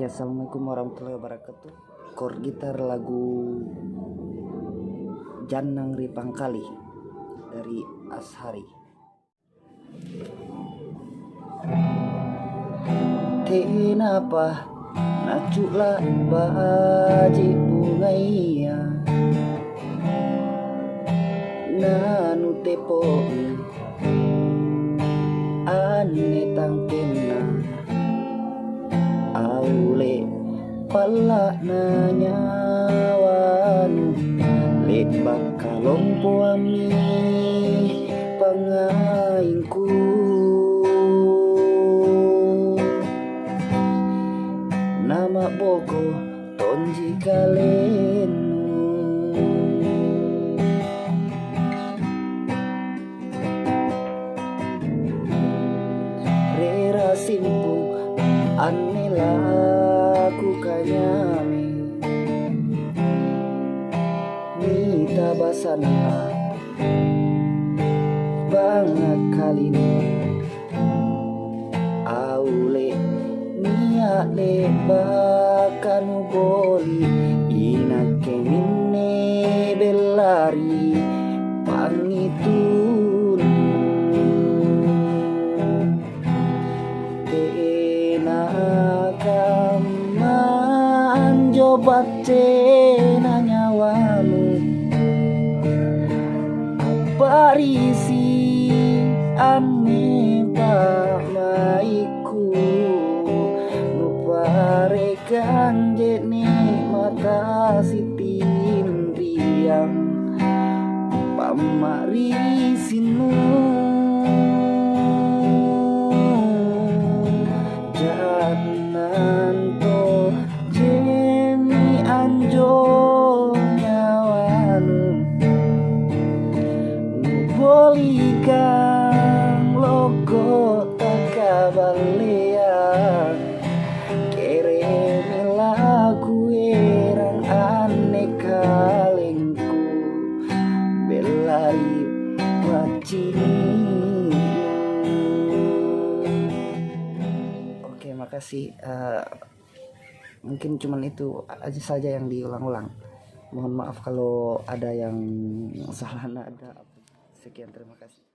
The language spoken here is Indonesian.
Oke, assalamualaikum warahmatullahi wabarakatuh. Chord gitar lagu Janang Ripangkali dari Ashari. Kenapa nacula baji bungaya nanu tepo ane tangkena aule pala nanyawanu let bakalompo ami pangaingku nama boko tonji kalenu rera simpu ane laku kanyami nita basana banget kali ini aule niat le bakanu boli inake minne belari pangitun kaman jobat nanyawamu parisi ane pamaiku nuparekan jene mata sitin riang pamarisinu jananto jeni anjo nyawanu nubolikang logo takabalea kereme lagu erang ane kalengku belari wacini. Oke, makasih. Mungkin cuman itu aja saja yang diulang-ulang. Mohon maaf kalau ada yang salah nada. Sekian, terima kasih.